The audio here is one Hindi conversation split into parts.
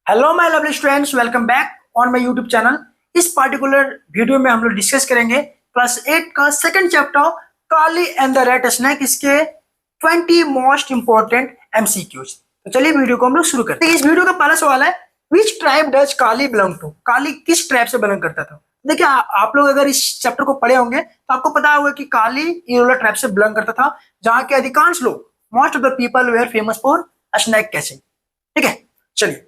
Hello my lovely students, welcome back on my YouTube channel. इस पार्टिकुलर वीडियो में हम लोग डिस्कस करेंगे क्लास 8 का second chapter Kali and the red snake, इसके 20 मोस्ट इंपॉर्टेंट एमसीक्यूज। तो चलिए वीडियो को हम लोग शुरू करते हैं। इस वीडियो का पहला सवाल है, which tribe does Kali belong to? Kali किस ट्राइब से बिलोंग करता था? देखिए आप लोग अगर इस चैप्टर को पढ़े होंगे तो आपको पता होगा कि कार्ली इरोला ट्राइब से बिलोंग करता था, जहां के अधिकांश लोग, most of the people were famous for snake catching. ठीक है, चलिए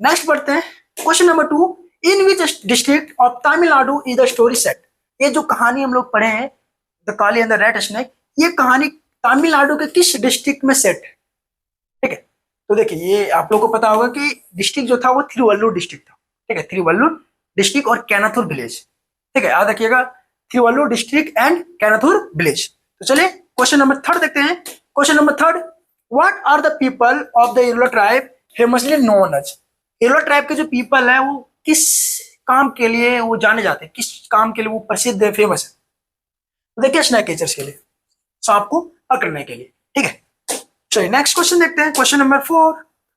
नेक्स्ट पढ़ते हैं। Question number 2, in which district of Tamil Nadu is the story set? ये जो कहानी हम लोग पढ़े हैं, the Kali and the red snake, ये कहानी तमिलनाडु के किस डिस्ट्रिक्ट में सेट है? ठीक है, तो देखिए ये आप लोग को पता होगा कि डिस्ट्रिक्ट जो था वो थिरुवल्लुर डिस्ट्रिक्ट था। ठीक है, थिरुवल्लुर डिस्ट्रिक्ट और कैनाथुर विलेज। ठीक है, याद रखिएगा, Thiruvallur district and Kanathur village. तो चलिए क्वेश्चन नंबर 3 देखते हैं। Question number 3, what are the people of the Irula tribe famously known as? Irula tribe के जो पीपल है वो किस काम के लिए वो जाने जाते हैं, किस काम के लिए वो प्रसिद्ध है, फेमस है? तो देखिए स्नेक कैचर्स के लिए, सांप को पकड़ने के लिए। ठीक है, चलिए नेक्स्ट क्वेश्चन देखते हैं। Question number 4,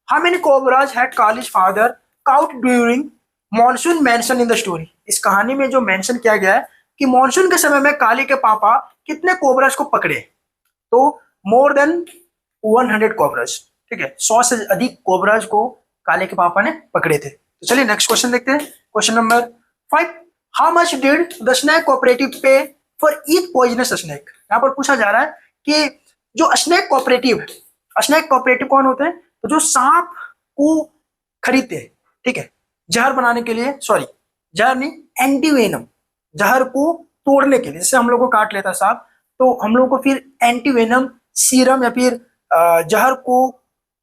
how many cobras had kalij father cout during monsoon mention in the story? इस कहानी में जो मेंशन किया गया है कि मॉनसून के समय में काली के पापा कितने कोबराज को पकड़े, तो मोर देन 100 कोबराज। ठीक है, 100 से अधिक कोबराज को काले के पापा ने पकड़े थे। तो चलिए नेक्स्ट क्वेश्चन देखते हैं। Question number 5, how much did the snake cooperative पे फॉर ईच पॉइजनस स्नेक? यहाँ पर पूछा जा रहा है कि जो स्नेक कोऑपरेटिव है, स्नेक कोऑपरेटिव कौन होते हैं? तो जो सांप को खरीदते हैं, ठीक है, जहर बनाने के लिए, सॉरी जहर नहीं, एंटीवेनम, जहर को तोड़ने के लिए। जैसे हम लोग को काट लेता सांप, तो हम लोग को फिर एंटीवेनम सीरम या फिर जहर को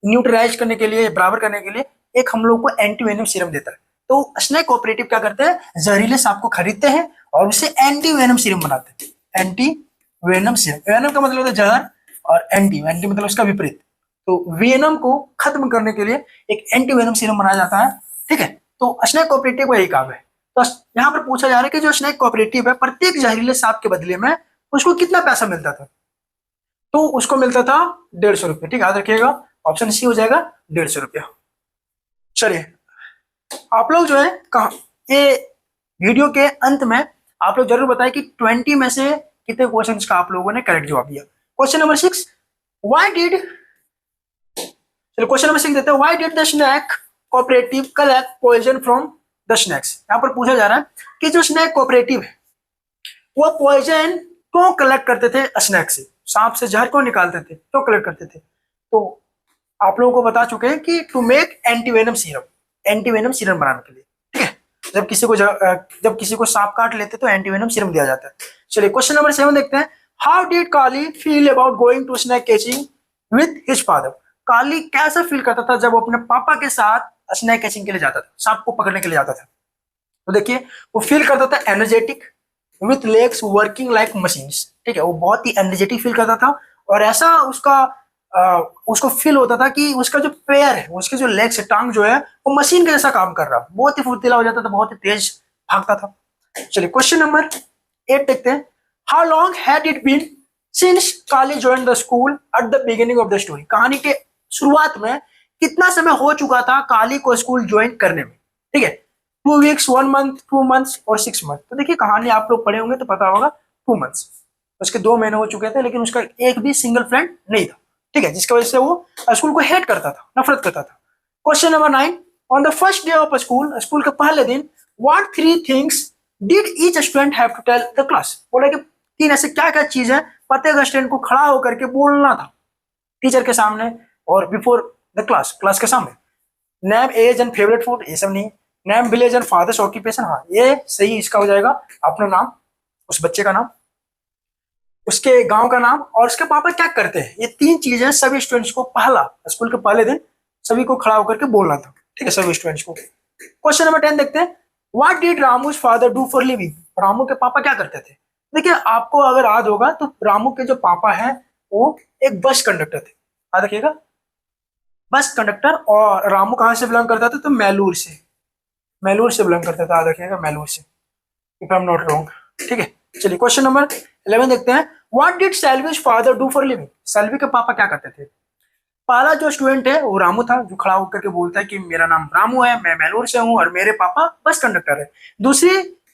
न्यूट्रलाइज करने के लिए, बराबर करने के लिए एक हम लोग को एंटीवेनम सीरम देता है। तो स्नेक कोऑपरेटिव क्या करते हैं, जहरीले सांप को खरीदते हैं और उसे एंटीवेनम सीरम बनाते हैं। एंटीवेनम सीरम, वेनम का मतलब होता है जहर और एंटी मतलब उसका विपरीत। तो वेनम को खत्म करने के लिए एक एंटीवेनम सीरम बनाया जाता है। ठीक है, तो स्नेक कोऑपरेटिव का यही काम है। तो यहाँ पर पूछा जा रहा है कि जो स्नेक कोऑपरेटिव है, प्रत्येक जहरीले सांप के बदले में उसको कितना पैसा मिलता था? तो उसको मिलता था 150 रुपये। ठीक है, याद रखिएगा, ऑप्शन सी हो जाएगा 150 रुपया। चलिए आप लोग जो है कहा, ये वीडियो के अंत में आप लोग जरूर बताएं कि 20 में से कितने क्वेश्चंस का आप लोगों ने करेक्ट जवाब दिया। क्वेश्चन नंबर 6, व्हाई डिड, चलिए क्वेश्चन नंबर 6 देते हैं, why did the snake cooperative collect poison from the snakes? यहाँ पर पूछा जा रहा है कि जो स्नेक कोऑपरेटिव है वो पॉइजन क्यों कलेक्ट करते थे स्नेक से, सांप से जहर क्यों निकालते थे, क्यों कलेक्ट करते थे? तो आप लोगों को बता चुके हैं कि to make antivenom serum, antivenom serum बनाने के लिए। ठीक है, जब किसी को सांप काट लेते तो एंटीवेनम सीरम दिया जाता है। चलिए क्वेश्चन नंबर 7 देखते हैं, how did Kali feel about going to snake catching with his father? Kali कैसा फील करता था जब वो अपने पापा के साथ स्नेक कैचिंग के लिए जाता था, सांप को पकड़ने के लिए जाता था? तो देखिए वो फील करता था energetic with legs working like machines. ठीक है, वो बहुत ही एनर्जेटिक फील करता था और ऐसा उसको फील होता था कि उसका जो पैर है, उसके जो लेग्स है, टांग जो है, वो मशीन के जैसा काम कर रहा, बहुत ही फुर्तीला हो जाता था, बहुत ही तेज भागता था। चलिए क्वेश्चन नंबर 8 देखते हैं, how long had it been since Kali join the school at the beginning of the story? कहानी के शुरुआत में कितना समय हो चुका था काली को स्कूल ज्वाइन करने में? ठीक है, 2 वीक्स, 1 मंथ, 2 मंथ्स और 6 मंथ। तो देखिए कहानी आप लोग पढ़े होंगे तो पता होगा 2 मंथ्स, उसके 2 महीने हो चुके थे, लेकिन उसका एक भी सिंगल फ्रेंड नहीं था। ठीक है, जिसकी वजह से वो स्कूल को हेट करता था, नफरत करता था। Question number 9, on the first day of school, school के पहले दिन, what 3 things did each student have to tell the class? बोला कि 3 ऐसे क्या क्या चीज है प्रत्येक स्टूडेंट को खड़ा होकर के बोलना था टीचर के सामने और बिफोर द क्लास के सामने। Name, age and favourite food, ये सब नहीं। Name, village and father's occupation, हाँ ये सही इसका हो जाएगा, अपना नाम, उस बच्चे का नाम, उसके गांव का नाम और उसके पापा क्या करते हैं। ये 3 चीजें सभी स्टूडेंट्स को पहला स्कूल के पहले दिन सभी को खड़ा होकर के बोलना था। ठीक है, सभी स्टूडेंट्स को। क्वेश्चन नंबर 10 देखते हैं, what did Ramu's father do for living? Ramu के पापा क्या करते थे? देखिए आपको अगर याद होगा तो रामू के जो पापा हैं वो एक बस कंडक्टर थे, याद रखिएगा, बस कंडक्टर। और रामू कहां से बिलोंग करता था? तो मैलूर से बिलोंग करता था, याद रखिएगा, मैलूर से, if I am not wrong. ठीक है, चलिए क्वेश्चन नंबर 11 देखते हैं, what did Selvi's father do for living? Selvi के पापा क्या करते थे? पहला जो स्टूडेंट है वो रामू था, जो खड़ा होकर के बोलता है कि मेरा नाम रामू है, मैं मैनूर से हूँ और मेरे पापा बस कंडक्टर है। दूसरी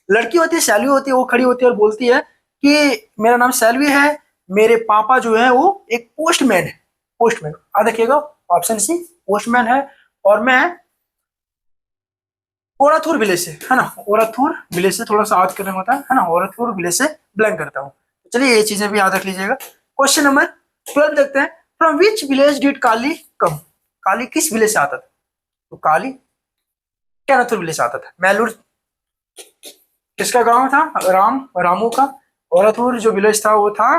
लड़की होती है, सैलवी होती है, वो खड़ी होती है और बोलती है कि मेरा नाम सैलवी है, मेरे पापा जो है वो एक पोस्टमैन है। पोस्टमैन आ देखिएगा, ऑप्शन सी पोस्टमैन है। और मैं ओराथुर विलेज से, है ना, ओराथुर विलेज से, थोड़ा सा याद करना होता है ना, ओराथुर विलेज से बिलोंग करता हूँ। चलिए ये चीजें भी याद रख लीजिएगा। क्वेश्चन नंबर 12 देखते हैं। फ्रॉम विच विलेज डिड काली कम? काली किस विलेज से आता था? तो काली कैनाथुर विलेज से आता था। मैलूर किसका गांव था? रामू का। ओराथुर जो विलेज था वो था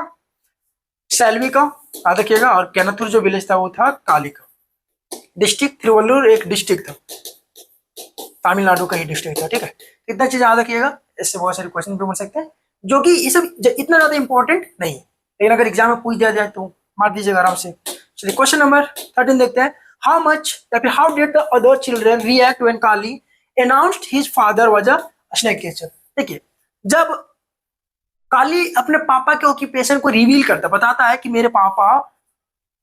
सैलवी का, याद रखिएगा। और कैनाथुर जो विलेज था वो था काली का। डिस्ट्रिक्ट तिरुवल्लुर एक डिस्ट्रिक्ट था, तमिलनाडु का ही डिस्ट्रिक्ट था, ठीक है। इतना चीज याद रखिएगा, इससे बहुत सारे क्वेश्चन भी बन सकते हैं, जो कि ये सब इतना ज्यादा इंपॉर्टेंट नहीं है, लेकिन अगर एग्जाम में पूछ दिया जाए तो मार दीजिएगा आराम से। चलिए क्वेश्चन नंबर 13 देखते हैं। हाउ मच या फिर how did the other children react when Kali announced his father was a snake catcher? देखिए, जब काली अपने पापा के ऑक्यूपेशन को रिवील करता, बताता है कि मेरे पापा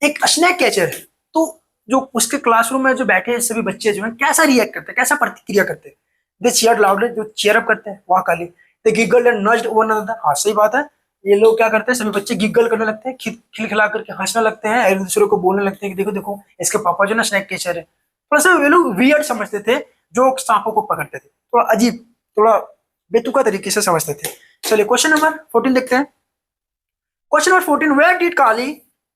एक स्नेक कैचर है, तो जो उसके क्लासरूम में जो बैठे सभी बच्चे जो हैं कैसा रिएक्ट करते हैं, कैसा प्रतिक्रिया करते हैं? दे चीयर्ड लाउडली, जो चीयर अप करते हैं, वाह काली। दे गिगल्ड एंड नज्ड वन अनदर, हाँ सही बात है, ये लोग क्या करते हैं, सभी बच्चे गिगल करने लगते हैं, खिलखिला करके हंसने लगते हैं, एक दूसरे को बोलने लगते हैं कि देखो देखो इसके पापा जो ना स्नेक कैचर है। थोड़ा सा ये लोग वियर्ड समझते थे जो सांपों को पकड़ते थे, थोड़ा अजीब, थोड़ा बेतुका तरीके से समझते थे। चलिए क्वेश्चन नंबर 14 देखते हैं। Question number 14, where did Kali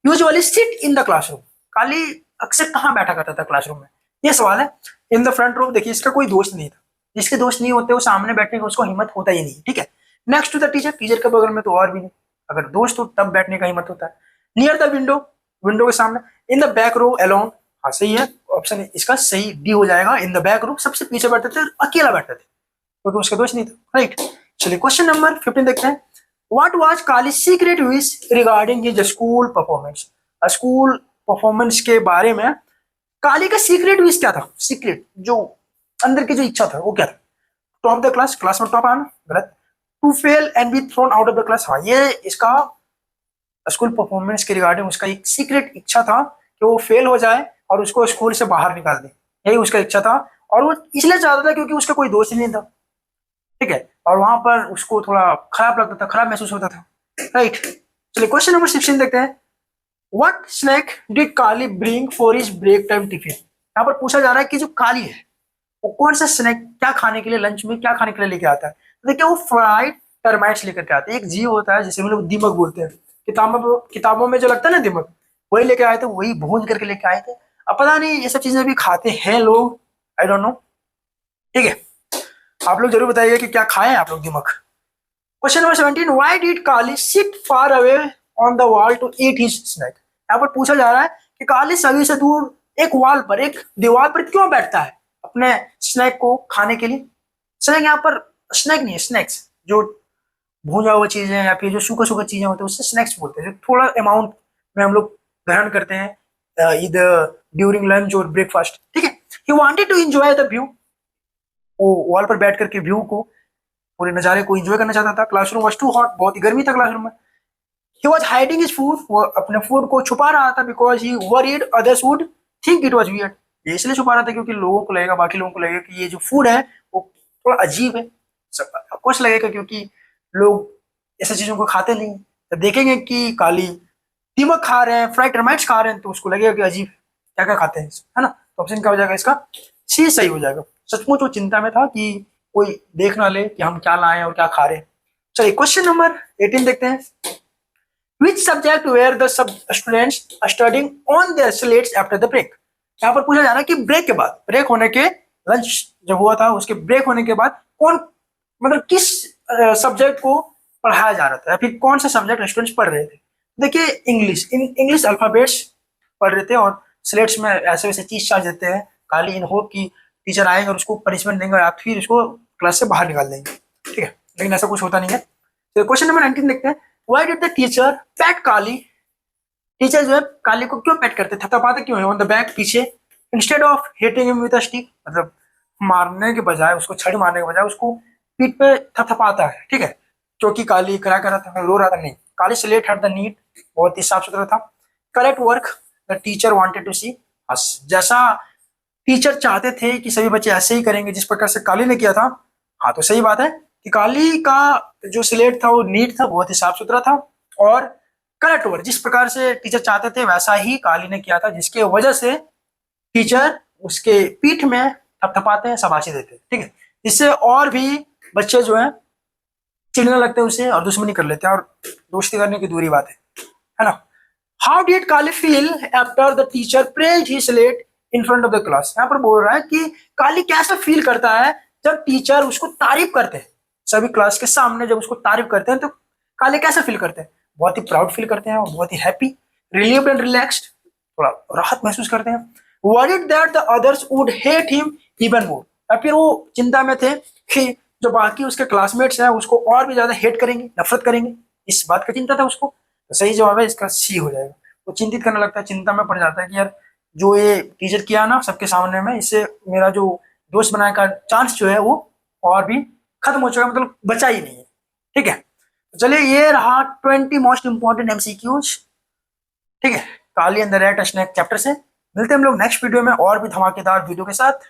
usually sit in the classroom? Kali अक्सर कहाँ बैठा करता था क्लासरूम में, ये सवाल है। इन द फ्रंट रो, देखिए इसका कोई दोस्त नहीं था, जिसके दोस्त नहीं होते वो सामने बैठने का उसको हिम्मत होता ही नहीं, ठीक है। Next to the teacher, teacher के बगल में तो और भी नहीं, अगर दोस्त हो तब बैठने का हिम्मत होता है। नियर द विंडो, विंडो के सामने। In the back row alone, हाँ सही है, ऑप्शन इसका सही डी हो जाएगा। इन द बैक रो सबसे पीछे बैठते थे, अकेला बैठते थे क्योंकि उसका दोस्त नहीं था, राइट। चलिए क्वेश्चन नंबर 15 देखते हैं। What was Kali's secret wish regarding his school performance? School performance के बारे में काली का सीक्रेट विश क्या था? सीक्रेट जो अंदर की जो इच्छा था वो क्या था? टॉप द क्लास, क्लास में टॉप आना, गलत। To fail and be thrown out of the class, हाँ ये इसका स्कूल परफॉर्मेंस के रिगार्डिंग उसका एक सीक्रेट इच्छा था कि वो फेल हो जाए और उसको स्कूल से बाहर निकाल दे, यही उसका इच्छा था। और वो इसलिए चाहता था क्योंकि उसका कोई दोस्त ही नहीं था, ठीक है, और वहां पर उसको थोड़ा खराब लगता था, खराब महसूस होता था, राइट। चलिए क्वेश्चन नंबर 16 देखते हैं। What snack did Kali bring for his break time tiffin? यहाँ पर पूछा जा रहा है कि जो काली है वो कौन सा स्नैक, क्या खाने के लिए, लंच में क्या खाने के लिए लेके आता है? तो देखिए वो फ्राइड टर्माइट्स लेकर के आते हैं, एक जीव होता है जिसे हम लोग दीमक बोलते हैं, किताबों में जो लगता है ना दीमक, वही लेके आए थे, वही भून करके लेके आए थे। अब पता नहीं ये सब चीजें भी खाते हैं लोग, आई डोंट नो, ठीक है, आप लोग जरूर बताइए कि क्या खाए आप लोग दिमाग। Question number 17, why did Kali sit far away on the wall to eat his snack? यहाँ पर पूछा जा रहा है कि काली सभी से दूर एक वॉल पर, एक दीवार पर क्यों बैठता है अपने स्नैक को खाने के लिए? स्नैक यहाँ पर स्नैक नहीं है, स्नैक्स जो भूजा हुआ चीजें या फिर जो सूखा सूखा चीजें होती है उससे स्नैक्स बोलते हैं, जो थोड़ा अमाउंट में हम लोग ग्रहण करते हैं इधर ड्यूरिंग लंच और ब्रेकफास्ट, ठीक है। He wanted to enjoy the view, वो वॉल पर बैठ करके व्यू को, पूरे नजारे को एंजॉय करना चाहता था। क्लासरूम वाज टू हॉट, बहुत ही गर्मी था क्लासरूम में। He was hiding his food, वो अपने फूड को छुपा रहा था, because he worried others would think it was weird, ये इसलिए छुपा रहा था क्योंकि लोगों को लगेगा, बाकी लोगों को लगेगा कि ये जो फूड है वो थोड़ा अजीब है, कुछ लगेगा क्योंकि लोग ऐसी चीजों को खाते नहीं। जब देखेंगे कि काली दीमक खा रहे हैं, फ्राइड टर्माइट्स खा रहे हैं, तो उसको लगेगा कि अजीब, क्या क्या खाते हैं, है ना। तो ऑप्शन क्या हो जाएगा इसका? सी सही हो जाएगा। सचमुच वो चिंता में था कि कोई देख ना ले कि हम क्या लाए और क्या खा रहे हैं। चलिए क्वेश्चन नंबर 18 देखते हैं। विच सब्जेक्ट वेयर द सब students studying on their slates after the break? यहाँ पर पूछा जा रहा है कि ब्रेक के बाद, ब्रेक होने के, लंच जब हुआ था उसके ब्रेक होने के बाद कौन, मतलब किस सब्जेक्ट को पढ़ाया जा रहा था या फिर कौन सा सब्जेक्ट स्टूडेंट्स पढ़ रहे थे? देखिए इंग्लिश, इंग्लिश अल्फाबेट्स पढ़ रहे थे और स्लेट्स में ऐसे वैसे चीज चार्ज देते हैं काली, इन होप कि टीचर आएंगे और उसको पनिशमेंट देंगे या फिर उसको क्लास से बाहर निकाल देंगे, ठीक है, लेकिन ऐसा कुछ होता नहीं है। तो क्वेश्चन नंबर 19 देखते हैं। Why did the teacher PAT Kali? Teacher जो है काली को क्यों पैट करते, थपथपाते क्यों है ऑन द बैक, पीछे, instead of hitting him with a stick, मतलब मारने के बजाय, उसको छड़ी मारने के बजाय उसको पीठ पे थपथपाता है, ठीक है, क्योंकि काली क्या कर रहा था, रो रहा था, नहीं, Kali slate had the neat, बहुत ही साफ सुथरा था। Correct work, the teacher wanted to see us. जैसा टीचर चाहते थे कि सभी बच्चे ऐसे ही करेंगे जिस प्रकार से काली ने किया था। हाँ, तो सही बात है कि काली का जो स्लेट था वो नीट था, बहुत ही साफ सुथरा था और करेक्ट ओवर, जिस प्रकार से टीचर चाहते थे वैसा ही काली ने किया था, जिसके वजह से टीचर उसके पीठ में थपथपाते हैं, शाबाशी देते हैं। ठीक है, इससे और भी बच्चे जो है चिढ़ने लगते हैं उसे और दुश्मनी कर लेते हैं और दोस्ती करने की दूरी बात है ना। How did Kali feel after the teacher praised his slate in front of the class. यहाँ पर बोल रहा है कि काली कैसा फील करता है जब टीचर उसको तारीफ करते हैं, सभी क्लास के सामने जब उसको तारीफ करते हैं तो काली कैसा फील करते हैं? बहुत ही प्राउड फील करते हैं और बहुत ही हैप्पी, रिलीव्ड एंड रिलैक्स्ड, थोड़ा राहत महसूस करते हैं। Worried that the others would hate him even more, या फिर वो चिंता में थे कि जो बाकी उसके क्लासमेट्स हैं उसको और भी ज्यादा हेट करेंगे, नफरत करेंगे, इस बात का चिंता था उसको। तो सही जवाब है इसका सी हो जाएगा। वो चिंतित करने लगता है, चिंता में पड़ जाता है कि यार जो ये टीचर किया ना सबके सामने में, इससे मेरा जो दोस्त बनाने का चांस जो है वो और भी खत्म हो चुका है, मतलब बचा ही नहीं है। ठीक है, तो चलिए ये रहा 20 मोस्ट इंपॉर्टेंट एमसीक्यूज। ठीक है, Kali and the red snake chapter से। मिलते हैं हम लोग नेक्स्ट वीडियो में और भी धमाकेदार वीडियो के साथ।